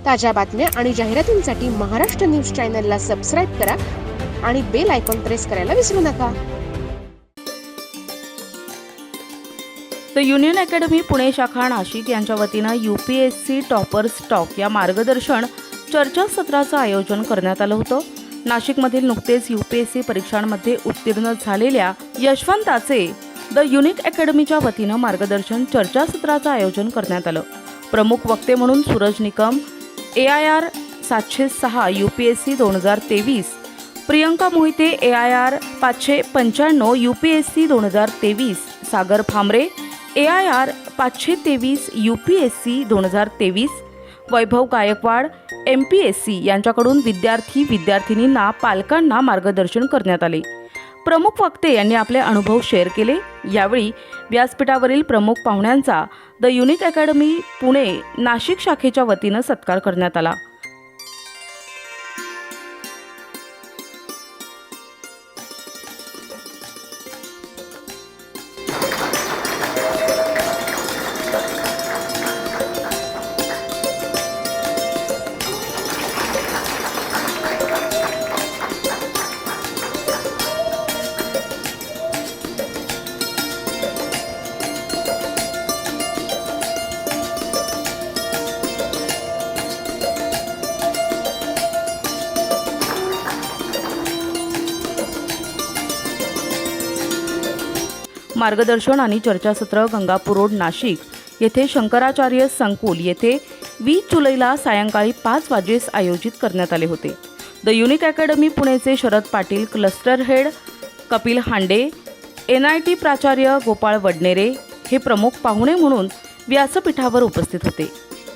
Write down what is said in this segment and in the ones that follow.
ताज्या बातम्या आणि जाहिरातींसाठी महाराष्ट्र न्यूज चॅनलला सबस्क्राईब करा आणि बेल आयकॉन प्रेस करायला विसरू नका. द युनियन अकॅडमी पुणे शाखा नाशिक यांच्या वतीनं UPSC टॉपर्स टॉक या मार्गदर्शन चर्चासत्राचं आयोजन करण्यात आलं होतं. नाशिकमधील नुकतेच UPSC परीक्षांमध्ये उत्तीर्ण झालेल्या यशवंताचे द युनिक अकॅडमीच्या वतीनं मार्गदर्शन चर्चासत्राचं आयोजन करण्यात आलं. प्रमुख वक्ते म्हणून Suraj Nikam, AIR 706 UPSC 2023, Priyanka Mohite AIR 595 UPSC 2023, सागर भामरे AIR 523 UPSC 2023, वैभव गायकवाड MPSC यांच्याकडून विद्यार्थीनींना पालकांना मार्गदर्शन करण्यात आले. प्रमुख वक्ते यांनी आपले अनुभव शेअर केले. यावेळी व्यासपीठावरील प्रमुख पाहुण्यांचा the unique academy Pune Nashik शाखेच्या वतीनं सत्कार करण्यात आला. मार्गदर्शन आणि चर्चासत्र गंगापूर रोड नाशिक येथे शंकराचार्य संकुल येथे 20 जुलैला सायंकाळी 5 वाजेस आयोजित करण्यात आले होते. द युनिक अकॅडमी पुणेचे Sharad Patil, cluster head Kapil Hande, NIT प्राचार्य गोपाळ वडनेरे हे प्रमुख पाहुणे म्हणून व्यासपीठावर उपस्थित होते.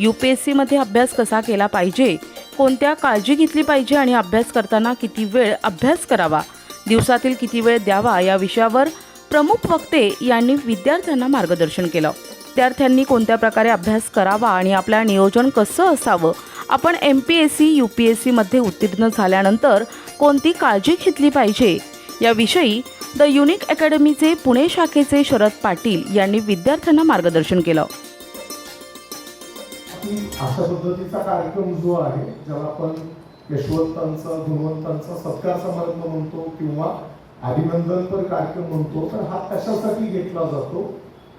UPSCमध्ये अभ्यास कसा केला पाहिजे, कोणत्या काळजी घेतली पाहिजे आणि अभ्यास करताना किती वेळ अभ्यास करावा, दिवसातील किती वेळ द्यावा या विषयावर प्रमुख वक्ते यांनी विद्यार्थ्यांना मार्गदर्शन केलं. विद्यार्थ्यांनी कोणत्या प्रकारे अभ्यास करावा आणि आपल्या नियोजन कसं असावं, आपण MPSC UPSC मध्ये उत्तीर्ण झाल्यानंतर कोणती काळजी घेतली पाहिजे याविषयी द युनिक अकॅडमीचे पुणे शाखेचे शरद पाटील यांनी विद्यार्थ्यांना मार्गदर्शन केलं. अशा पद्धतीचा कार्यक्रम जो आहे ज्याला आपण यशवंतांचा गुणवंतांचा सत्कार समारंभ म्हणतो किंवा अभिनंदनपर कार्यक्रम म्हणतो, तर हा कशासाठी घेतला जातो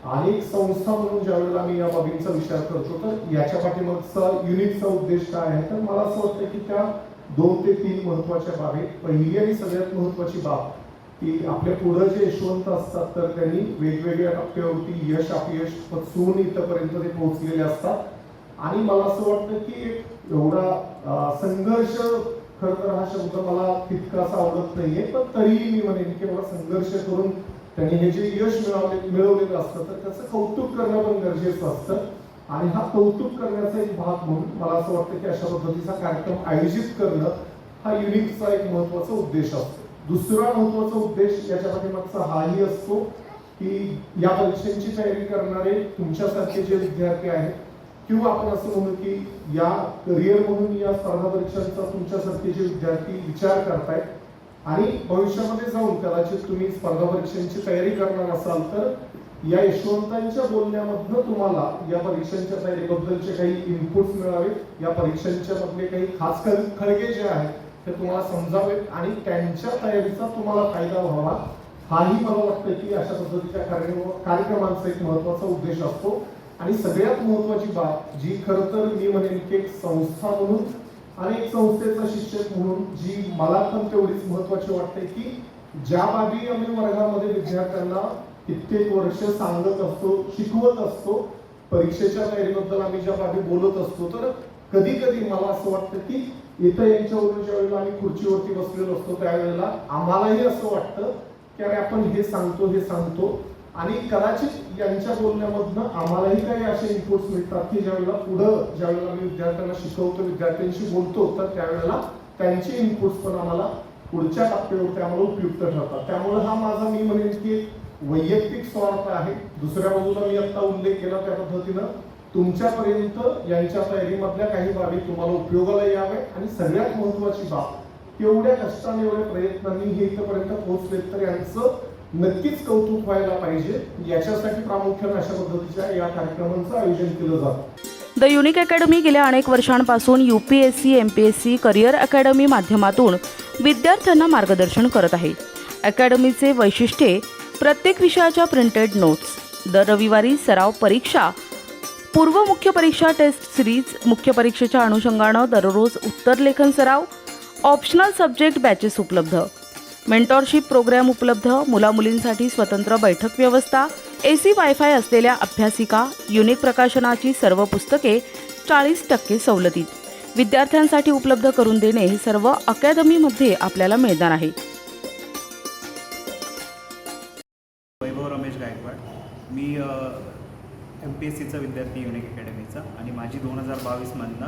आणि एक संस्था म्हणून ज्यावेळेला मी या बाबींचा विचार करतो तर याच्या पाठीमागचा युनिकचा उद्देश काय आहे, तर मला असं वाटतं की त्या 2 ते 3 महत्वाच्या बाबी. पहिली आणि सगळ्यात महत्वाची बाब की आपल्या पुढे जे यशवंत असतात तर त्यांनी वेगवेगळ्या टप्प्यावरती यश अपयश पचवून इथपर्यंत ते पोहोचलेले असतात आणि मला असं वाटतं की एवढा संघर्ष, खरं तर हा शब्द मला तितकासा आवडत नाहीये, पण तरीही मी म्हणेन की मला संघर्ष करून त्यांनी हे जे यश मिळवलेलं असतं तर त्याचं कौतुक करणं पण गरजेचं असतं आणि हा कौतुक करण्याचा एक भाग म्हणून मला असं वाटतं की अशा पद्धतीचा कार्यक्रम आयोजित करणं हा युनिकचा एक महत्वाचा उद्देश असतो. दुसरा महत्वाचा उद्देश याच्या पाठीमागचा हाही असतो की या परीक्षांची तयारी करणारे तुमच्यासारखे जे विद्यार्थी आहेत किंवा आपण असं म्हणू की या करिअर म्हणून या स्पर्धा परीक्षांचा तुमच्यासारखे जे विद्यार्थी विचार करतायत आणि भविष्यामध्ये जाऊन कदाचित तुम्ही स्पर्धा परीक्षांची तयारी करणार असाल तर या यशवंतांच्या बोलण्यामधनं तुम्हाला या परीक्षांच्या तयारीबद्दलचे काही इनपुट्स मिळावे, या परीक्षांच्या मधले काही खास खळगे जे आहेत ते तुम्हाला समजावेत आणि त्यांच्या तयारीचा तुम्हाला फायदा व्हावा, हाही मला वाटतं की अशा पद्धतीच्या कार्यक्रमांचा एक महत्वाचा उद्देश असतो. आणि सगळ्यात महत्वाची बाब जी खरं तर मी म्हणेन की एक संस्था म्हणून आणि एक संस्थेचा शिक्षक म्हणून जी मला पण तेवढीच महत्वाची वाटते की ज्या बाबी आम्ही वर्गामध्ये विद्यार्थ्यांना कित्येक वर्ष सांगत असतो, शिकवत असतो, परीक्षेच्या तयारीबद्दल आम्ही ज्या बाबी बोलत असतो, तर कधी कधी मला असं वाटतं की इथं यांच्यावरून ज्या वेळेला आम्ही खुर्चीवरती बसलेलो असतो त्यावेळेला आम्हालाही असं वाटतं की अरे आपण हे सांगतो आणि कदाचित यांच्या बोलण्यामधनं आम्हालाही काही असे इनपुट्स मिळतात की ज्यावेळेला पुढं ज्यावेळेला आम्ही विद्यार्थ्यांना शिकवतो, विद्यार्थ्यांशी बोलतो, तर त्यावेळेला त्यांचे इनपुट्स पण आम्हाला पुढच्या टप्प्यावरती आम्हाला उपयुक्त ठरतात. त्यामुळे हा माझा मी म्हणेन की वैयक्तिक स्वार्थ आहे. दुसऱ्या बाजूला मी आता उल्लेख केला त्या पद्धतीनं तुमच्यापर्यंत यांच्या तयारीमधल्या काही बाबी तुम्हाला उपयोगाला यावे आणि सगळ्यात महत्वाची बाब एवढ्या कष्टाने एवढ्या प्रयत्नांनी हे इथपर्यंत पोहोचलेत तर यांचं नक्कीच कौतुक व्हायला पाहिजे. याच्यासाठी प्रामुख्याने अशा पद्धतीच्या या कार्यक्रमांचं आयोजन केलं जातं. द युनिक अकॅडमी गेल्या अनेक वर्षांपासून UPSC MPSC करिअर अकॅडमी माध्यमातून विद्यार्थ्यांना मार्गदर्शन करत आहे. अकॅडमीचे वैशिष्ट्ये प्रत्येक विषयाच्या प्रिंटेड नोट्स, दर रविवारी सराव परीक्षा, पूर्व मुख्य परीक्षा टेस्ट सिरीज, मुख्य परीक्षेच्या अनुषंगानं दररोज उत्तरलेखन सराव, ऑप्शनल सब्जेक्ट बॅचेस उपलब्ध, मेंटॉरशिप प्रोग्रॅम उपलब्ध, मुलामुलींसाठी स्वतंत्र बैठक व्यवस्था, AC वायफाय असलेल्या अभ्यासिका, युनिक प्रकाशनाची सर्व पुस्तके 40% सवलतीत विद्यार्थ्यांसाठी उपलब्ध करून देणे हे सर्व अकॅडमीमध्ये आपल्याला मिळणार आहे. वैभव रमेश गायकवाड. मी MPSCचा विद्यार्थी युनिक अकॅडमीचा आणि माझी 2022मधनं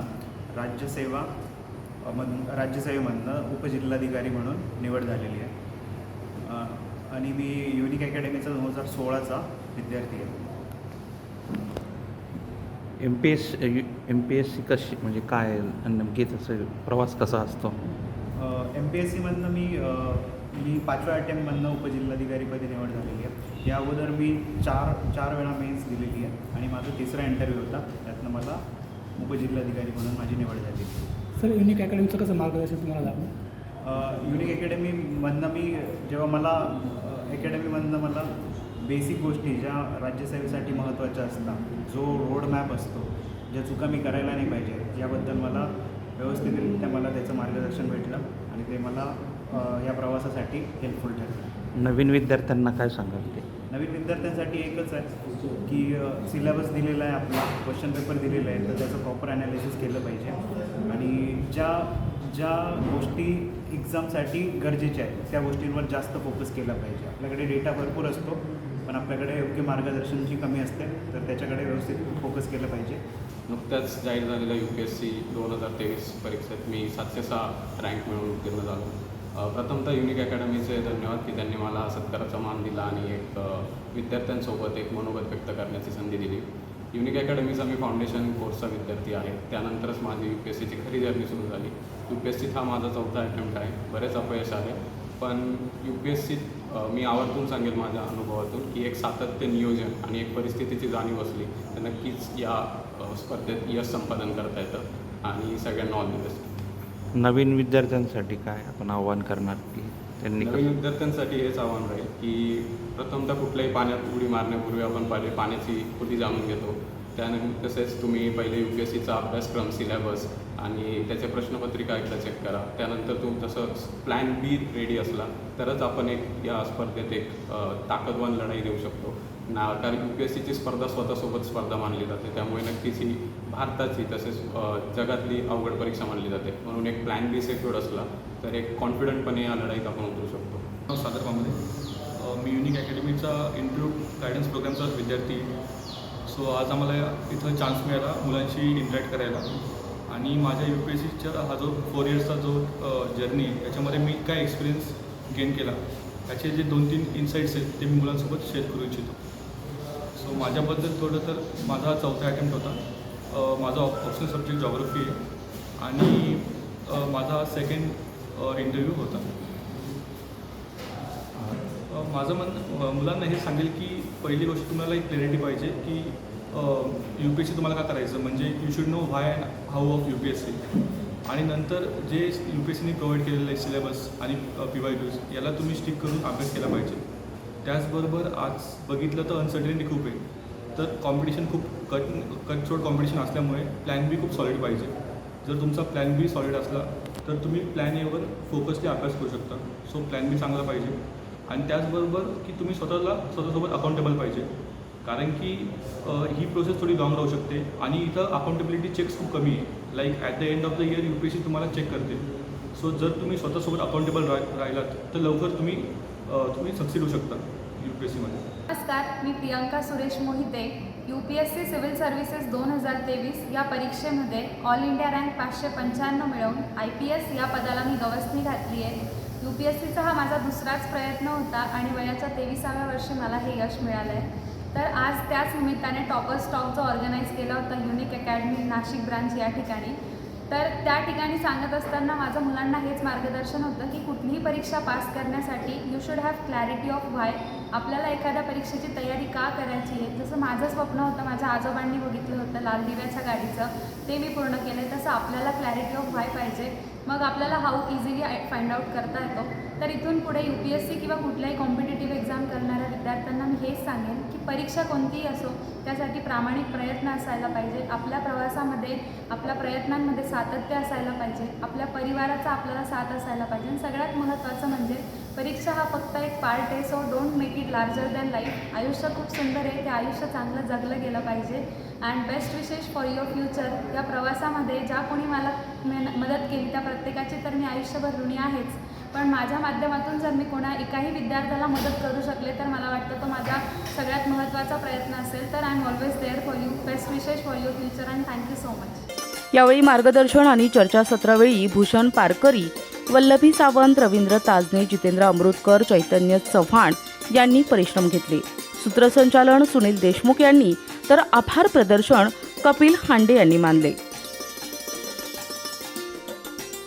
राज्यसेवेमधनं उपजिल्हाधिकारी म्हणून निवड झालेली आहे. आणि मी युनिक अकॅडमीचा 2016चा विद्यार्थी आहे. MPSC कशी म्हणजे काय नक्की त्याचा प्रवास कसा असतो? MPSCमधनं मी 5व्या अटेम्प्टमधनं उपजिल्हाधिकारीपदी निवड झालेली आहे. या अगोदर मी चार वेळा मेन्स दिलेली आहे आणि माझा 3रा इंटरव्ह्यू होता. त्यातनं मला उपजिल्हाधिकारी म्हणून माझी निवड झाली. सर, युनिक अकॅडमीचं कसं मार्गदर्शन तुम्हाला लाभलं? युनिक अकॅडमीमधनं मला बेसिक गोष्टी ज्या राज्यसेवेसाठी महत्त्वाच्या असतात, जो रोडमॅप असतो, ज्या चुका मी करायला नाही पाहिजे, याबद्दल मला व्यवस्थितरित्या त्याचं मार्गदर्शन भेटलं आणि ते मला या प्रवासासाठी हेल्पफुल ठरलं. नवीन विद्यार्थ्यांना काय सांगाल ते? नवीन विद्यार्थ्यांसाठी एकच आहे की सिलेबस दिलेला आहे, आपला क्वेश्चन पेपर दिलेला आहे, तर त्याचं प्रॉपर ॲनालिसिस केलं पाहिजे आणि ज्या गोष्टी एक्झामसाठी गरजेच्या आहेत त्या गोष्टींवर जास्त फोकस केला पाहिजे. आपल्याकडे डेटा भरपूर असतो पण आपल्याकडे योग्य मार्गदर्शनची कमी असते, तर त्याच्याकडे व्यवस्थित फोकस केलं पाहिजे. नुकत्याच जाहीर झालेल्या UPSC 2023 परीक्षेत मी 706 रँक मिळवून उत्तीर्ण झालो. प्रथमतः युनिक अकॅडमीचे धन्यवाद की त्यांनी मला हा सत्काराचा मान दिला आणि एक विद्यार्थ्यांसोबत एक मनोगत व्यक्त करण्याची संधी दिली. युनिक अकॅडमीचा मी फाउंडेशन कोर्सचा विद्यार्थी आहे. त्यानंतरच माझी UPSCची खरी जर्नी सुरू झाली. UPSCत हा माझा 4था अटेम्प्ट आहे. बरेच अपयश आले पण UPSCत मी आवर्जून सांगेल माझ्या अनुभवातून की एक सातत्य, नियोजन आणि एक परिस्थितीची जाणीव असली तर नक्कीच या स्पर्धेत यश संपादन करता येतं आणि सगळ्यांना ऑल द बेस्ट. नवीन विद्यार्थ्यांसाठी काय आपण आव्हान करणार की त्यांनी नवीन विद्यार्थ्यांसाठी हेच आव्हान राहील की प्रथमतः कुठल्याही पाण्यात उडी मारण्यापूर्वी आपण पहिले पाण्याची खोटी जाणून घेतो. त्यानंतर तसेच तुम्ही पहिले UPSCचा अभ्यासक्रम, सिलेबस आणि त्याचे प्रश्नपत्रिका एकदा चेक करा. त्यानंतर तसं प्लॅन B रेडी असला तरच आपण या स्पर्धेत एक ताकदवान लढाई देऊ शकतो. कारण UPSCची स्पर्धा स्वतःसोबत स्पर्धा मानली जाते, त्यामुळे नक्कीच ही भारताची तसेच जगातली अवघड परीक्षा मानली जाते. म्हणून एक प्लॅन B सेक्युर्ड असला तर एक कॉन्फिडंटपणे या लढाईत आपण उतरू शकतो. सादर कांबळे, मी युनिक अकॅडमीचा इंटरव्ह्यू गायडन्स प्रोग्रामचा विद्यार्थी. सो आज आम्हाला इथं चान्स मिळाला मुलांशी इंटरॅक्ट करायला आणि माझ्या UPSCचा हा जो 4 इयर्सचा जो जर्नी याच्यामध्ये मी काय एक्सपिरियन्स गेन केला त्याचे जे 2-3 इन्साईट्स आहेत ते मी मुलांसोबत शेअर करू इच्छितो. सो माझ्याबद्दल थोडं तर माझा 4था अटेम्प्ट होता. माझा ऑप्शनल सब्जेक्ट जॉग्रफी आहे आणि माझा 2nd इंटरव्ह्यू होता. माझं मुलांना हे सांगेल की पहिली गोष्ट तुम्हाला एक क्लॅरिटी पाहिजे की UPSC तुम्हाला का करायचं, म्हणजे you should know why and how of UPSC. आणि नंतर जे UPSCने प्रोव्हाइड केलेलं आहे सिलेबस आणि PYQs याला तुम्ही स्टिक करून अभ्यास केला पाहिजे. त्याचबरोबर आज बघितलं तर अनसर्टनिटी खूप आहे, तर कॉम्पिटिशन खूप कटछोट कॉम्पिटिशन असल्यामुळे प्लॅन B खूप सॉलिड पाहिजे. जर तुमचा प्लॅन B सॉलिड असला तर तुम्ही प्लॅन Aवर फोकसली अभ्यास करू शकता. सो प्लॅन B चांगला पाहिजे आणि त्याचबरोबर की तुम्ही स्वतःसोबत अकाउंटेबल पाहिजे, कारण की ही प्रोसेस थोडी लॉंग राहू शकते आणि इथं अकाउंटेबिलिटी चेक्स खूप कमी आहे. Like at the end of the year UPSC तुम्हाला चेक करते. सो जर तुम्ही स्वतःसोबत अकाउंटेबल राहिलात तर लवकर तुम्ही सक्सीड होऊ शकता UPSCमध्ये. नमस्कार, मी Priyanka Suresh Mohite. UPSC civil services 2023 या परीक्षेमध्ये ऑल इंडिया रँक 595 मिळवून IPS या पदाला मी गवसणी घातली आहे. UPSCचा हा माझा दुसराच प्रयत्न होता आणि वयाच्या 23व्या वर्षी मला हे यश मिळालं आहे. तर आज त्याच निमित्ताने टॉपर स्टॉक जो ऑर्गनाईज केला होता युनिक अकॅडमी नाशिक ब्रांच या ठिकाणी, तर त्या ठिकाणी सांगत असताना माझं मुलांना हेच मार्गदर्शन होतं की कुठलीही परीक्षा पास करण्यासाठी you should have clarity of why आपल्याला एखाद्या परीक्षेची तयारी का करायची आहे. जसं माझं स्वप्न होतं, माझ्या आजोबांनी बघितलं होतं लाल दिव्याच्या गाडीचं, ते मी पूर्ण केलं आहे. तसं आपल्याला क्लॅरिटी ऑफ व्हाय पाहिजे, मग आपल्याला हाऊ इझिली फाइंड आउट करता येतो. तर इथून पुढे UPSC किंवा कुठल्याही कॉम्पिटेटिव्ह एक्झाम करणाऱ्या विद्यार्थ्यांना मी हेच सांगेन की परीक्षा कोणतीही असो त्यासाठी प्रामाणिक प्रयत्न असायला पाहिजे. आपल्या प्रवासामध्ये, आपल्या प्रयत्नांमध्ये सातत्य असायला पाहिजे. आपल्या परिवाराचा आपल्याला साथ असायला पाहिजे. आणि सगळ्यात महत्त्वाचं म्हणजे परीक्षा हा फक्त एक पार्ट आहे. So don't make it larger than life. आयुष्य खूप सुंदर आहे, ते आयुष्य चांगलं जगलं गेलं पाहिजे. And best wishes for your future. या प्रवासामध्ये ज्या कोणी मला मदत केली त्या प्रत्येकाची तर मी आयुष्यभर ऋणी आहेच. पण माझ्या माध्यमातून जर मी एकाही विद्यार्थ्याला मदत करू शकले तर मला वाटतं तो माझा सगळ्यात महत्त्वाचा प्रयत्न असेल. तर I am always there for you. Best wishes for your future and thank you so much. यावेळी मार्गदर्शन आणि चर्चासत्रावेळी भूषण पारकरी, वल्लभी सावंत, रवींद्र ताजने, जितेंद्र अमृतकर, चैतन्य चव्हाण यांनी परिश्रम घेतले. सूत्रसंचालन सुनील देशमुख यांनी तर आभार प्रदर्शन कपिल हांडे यांनी मानले.